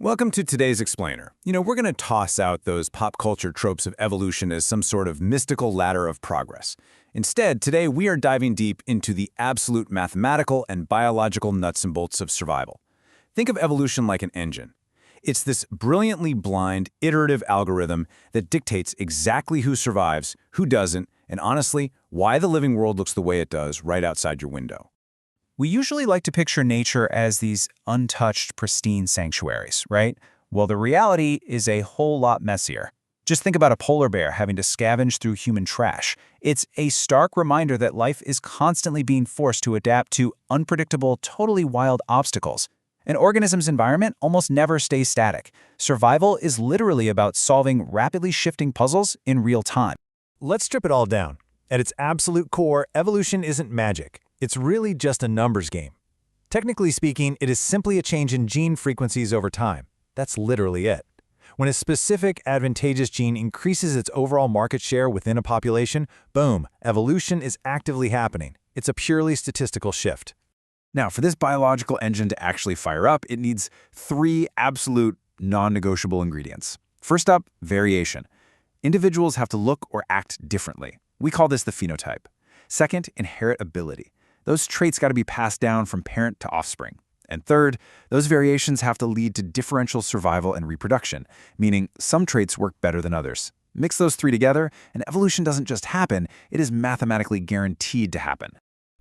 Welcome to today's Explainer. We're going to toss out those pop culture tropes of evolution as some sort of mystical ladder of progress. Instead, today we are diving deep into the absolute mathematical and biological nuts and bolts of survival. Think of evolution like an engine. It's this brilliantly blind, iterative algorithm that dictates exactly who survives, who doesn't, and honestly, why the living world looks the way it does right outside your window. We usually like to picture nature as these untouched, pristine sanctuaries, right? Well, the reality is a whole lot messier. Just think about a polar bear having to scavenge through human trash. It's a stark reminder that life is constantly being forced to adapt to unpredictable, totally wild obstacles. An organism's environment almost never stays static. Survival is literally about solving rapidly shifting puzzles in real time. Let's strip it all down. At its absolute core, evolution isn't magic. It's really just a numbers game. Technically speaking, it is simply a change in gene frequencies over time. That's literally it. When a specific advantageous gene increases its overall market share within a population, boom, evolution is actively happening. It's a purely statistical shift. Now, for this biological engine to actually fire up, it needs three absolute non-negotiable ingredients. First up, variation. Individuals have to look or act differently. We call this the phenotype. Second, inheritability. Those traits got to be passed down from parent to offspring. And third, those variations have to lead to differential survival and reproduction, meaning some traits work better than others. Mix those three together, and evolution doesn't just happen, it is mathematically guaranteed to happen.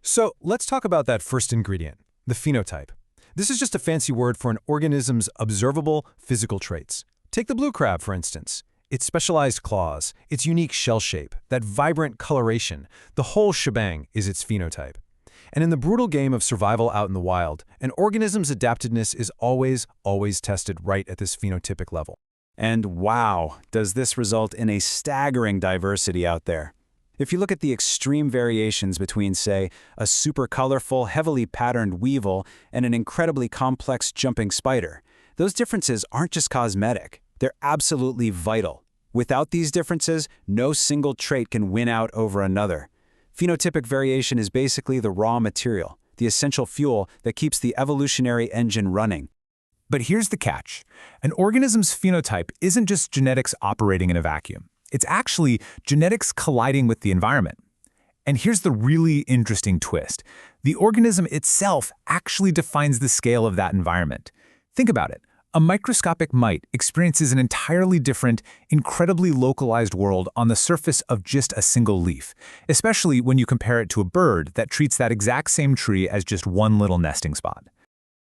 So let's talk about that first ingredient, the phenotype. This is just a fancy word for an organism's observable physical traits. Take the blue crab, for instance. Its specialized claws, its unique shell shape, that vibrant coloration, the whole shebang is its phenotype. And in the brutal game of survival out in the wild, an organism's adaptedness is always tested right at this phenotypic level. And wow, does this result in a staggering diversity out there. If you look at the extreme variations between, say, a super colorful, heavily patterned weevil and an incredibly complex jumping spider, those differences aren't just cosmetic, they're absolutely vital. Without these differences, no single trait can win out over another. Phenotypic variation is basically the raw material, the essential fuel that keeps the evolutionary engine running. But here's the catch. An organism's phenotype isn't just genetics operating in a vacuum. It's actually genetics colliding with the environment. And here's the really interesting twist. The organism itself actually defines the scale of that environment. Think about it. A microscopic mite experiences an entirely different, incredibly localized world on the surface of just a single leaf, especially when you compare it to a bird that treats that exact same tree as just one little nesting spot.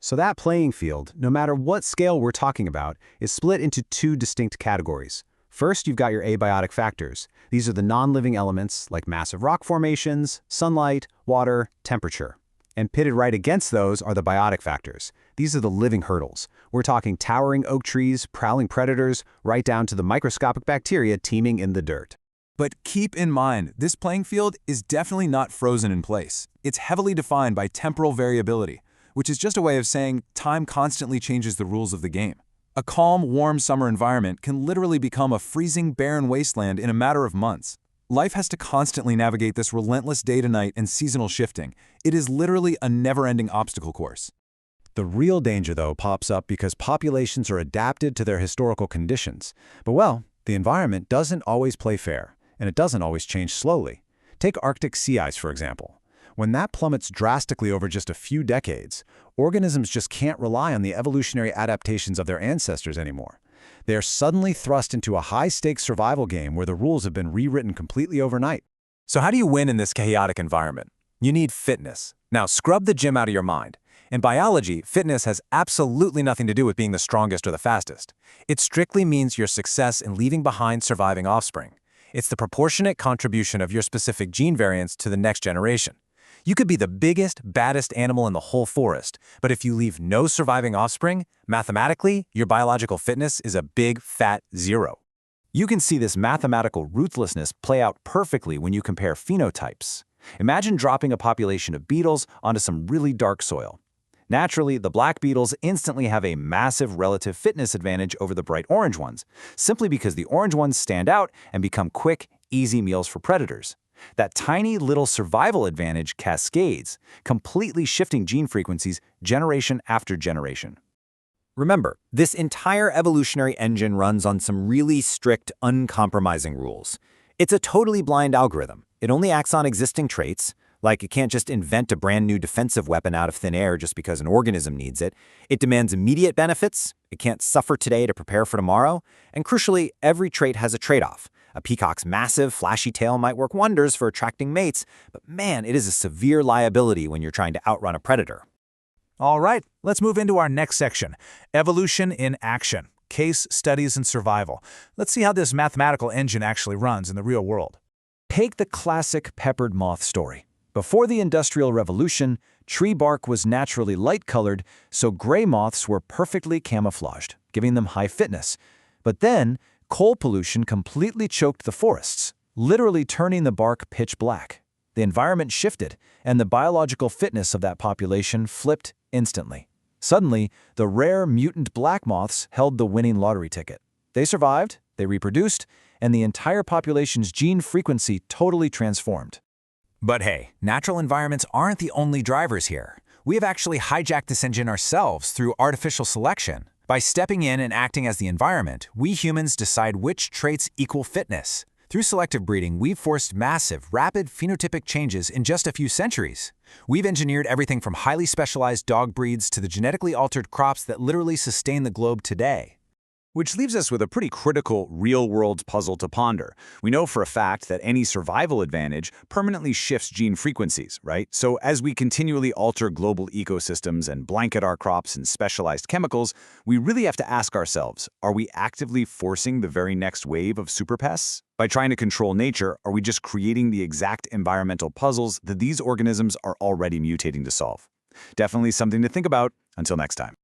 So that playing field, no matter what scale we're talking about, is split into two distinct categories. First, you've got your abiotic factors. These are the non-living elements like massive rock formations, sunlight, water, temperature. And pitted right against those are the biotic factors. These are the living hurdles. We're talking towering oak trees, prowling predators, right down to the microscopic bacteria teeming in the dirt. But keep in mind, this playing field is definitely not frozen in place. It's heavily defined by temporal variability, which is just a way of saying time constantly changes the rules of the game. A calm, warm summer environment can literally become a freezing, barren wasteland in a matter of months. Life has to constantly navigate this relentless day-to-night and seasonal shifting. It is literally a never-ending obstacle course. The real danger, though, pops up because populations are adapted to their historical conditions. But, well, the environment doesn't always play fair, and it doesn't always change slowly. Take Arctic sea ice, for example. When that plummets drastically over just a few decades, organisms just can't rely on the evolutionary adaptations of their ancestors anymore. They are suddenly thrust into a high-stakes survival game where the rules have been rewritten completely overnight. So how do you win in this chaotic environment? You need fitness. Now scrub the gym out of your mind. In biology, fitness has absolutely nothing to do with being the strongest or the fastest. It strictly means your success in leaving behind surviving offspring. It's the proportionate contribution of your specific gene variants to the next generation. You could be the biggest, baddest animal in the whole forest, but if you leave no surviving offspring, mathematically, your biological fitness is a big, fat zero. You can see this mathematical ruthlessness play out perfectly when you compare phenotypes. Imagine dropping a population of beetles onto some really dark soil. Naturally, the black beetles instantly have a massive relative fitness advantage over the bright orange ones, simply because the orange ones stand out and become quick, easy meals for predators. That tiny little survival advantage cascades, completely shifting gene frequencies generation after generation. Remember, this entire evolutionary engine runs on some really strict, uncompromising rules. It's a totally blind algorithm. It only acts on existing traits, like it can't just invent a brand new defensive weapon out of thin air just because an organism needs it. It demands immediate benefits, it can't suffer today to prepare for tomorrow, and crucially, every trait has a trade-off. A peacock's massive, flashy tail might work wonders for attracting mates, but man, it is a severe liability when you're trying to outrun a predator. All right, let's move into our next section, evolution in action, case studies and survival. Let's see how this mathematical engine actually runs in the real world. Take the classic peppered moth story. Before the Industrial Revolution, tree bark was naturally light-colored, so gray moths were perfectly camouflaged, giving them high fitness. But then, coal pollution completely choked the forests, literally turning the bark pitch black. The environment shifted, and the biological fitness of that population flipped instantly. Suddenly, the rare mutant black moths held the winning lottery ticket. They survived, they reproduced, and the entire population's gene frequency totally transformed. But hey, natural environments aren't the only drivers here. We have actually hijacked this engine ourselves through artificial selection. By stepping in and acting as the environment, we humans decide which traits equal fitness. Through selective breeding, we've forced massive, rapid phenotypic changes in just a few centuries. We've engineered everything from highly specialized dog breeds to the genetically altered crops that literally sustain the globe today. Which leaves us with a pretty critical, real-world puzzle to ponder. We know for a fact that any survival advantage permanently shifts gene frequencies, right? So as we continually alter global ecosystems and blanket our crops in specialized chemicals, we really have to ask ourselves, are we actively forcing the very next wave of superpests? By trying to control nature, are we just creating the exact environmental puzzles that these organisms are already mutating to solve? Definitely something to think about. Until next time.